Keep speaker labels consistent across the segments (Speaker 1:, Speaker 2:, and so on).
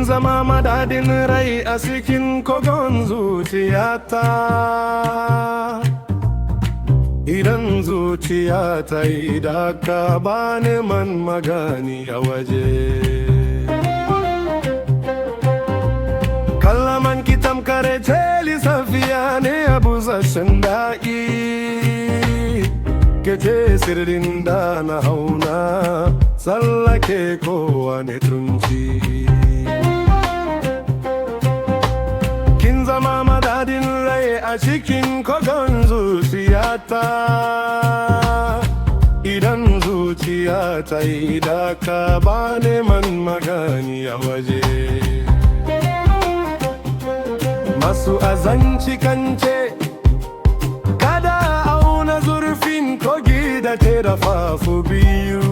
Speaker 1: zama madadin rai a cikin kogon zuciyata. Idan zuciya ta yi daka ba neman magani a waje. Kallaman ki tamkare ce lissafiya ne a busashen da'i. Ke ce sirrin da na hauna tsallake kowane tunci. Kin zama madadin rai a cikin kogon zuciyata. Idan zuciya ta yi daka ba neman magani a waje. Masu azanci kance kada auna zurfin kogi da terafafu biyu.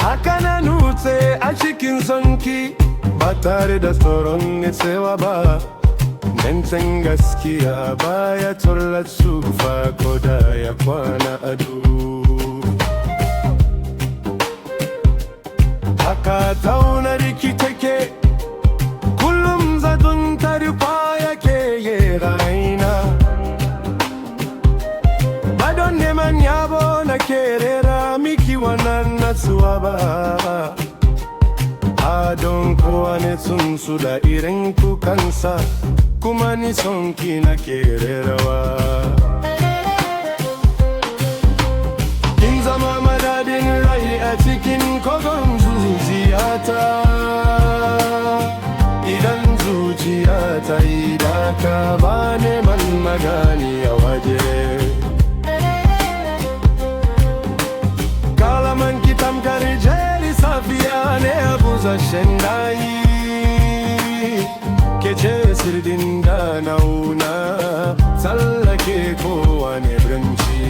Speaker 1: Haka na nutse a cikin sonki ba tare da tsoron nitsewa ba. Zancen gaskiya baya tsoron tsufa ko da ya kwana a duhu. Haka tauna rikitake kullum zaton tarfa yake yi raina. Ba don neman yabo na kerera miki wannan natsuwa ba. Don kowane tsuntsu da irin kukansa, kuma ni sonki na kererawa. Kin zama madadin rai a cikin kogon zuciyata. Idan zuciya ta yi daka ba neman magani a waje. Kalaman ki tamkar jeri safiya ne a busashen dayi. Ke ce sirrin da nauna tsallake kowane branci.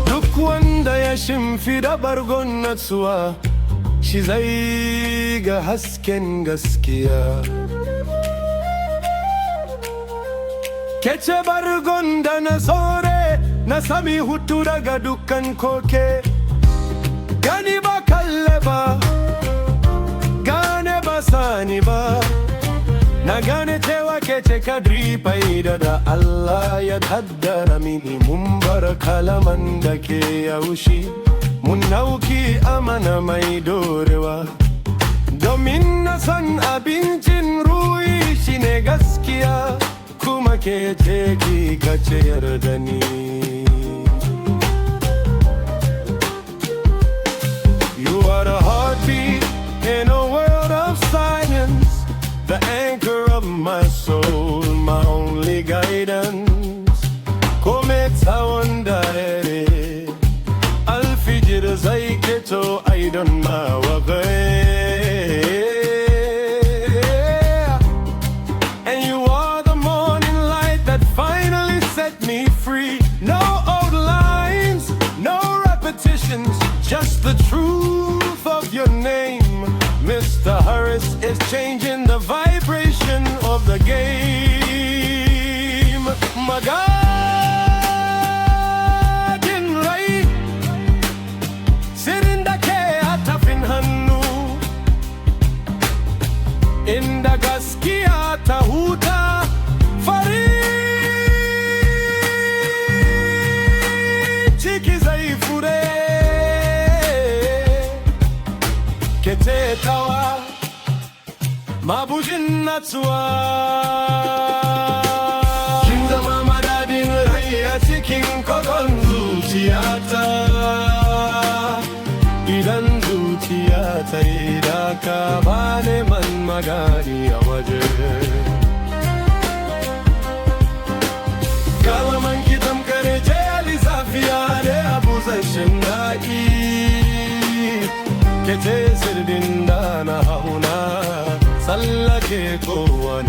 Speaker 1: Duk wanda ya shimfida bargon natsuwa shi zai ga hasken gaskiya. Ke ce bargon da na sore na sami hutu daga dukkan koke. Gani ba kalle ba, gane ba sani ba. Na gane cewa ke ce kadri faida da Allah ya kaddara mini. Mun bar kalaman da ke yaushi, mun nauki amana mai dorewa. Domin na san abincin ruhi shine gaskiya, kuma ke ce ki kace yarda ni. You are the heartbeat in a world of silence, the anchor of my soul, my only guidance. Come tsawon dare, alfijir zai keto aidan mawaƙai. And you are the morning light that finally set me free. No old lines, no repetitions, just the truth of your name. Mr. Harris is changing the vibration of the game. Magadin rai, sirrin da ke a tafin hannu. Inda gaskiya ta huta, farin ciki zai fure. Kete tawa mabujin natsuwa. Kin zama madadin rai a cikin kogon zuciyata. Idan zuciya ta yi daka ba neman magani a waje. Kalaman ki tamkare ce lissafiya ne a busashen da'i. Ke ce sirrin da na hauna tsallake kowane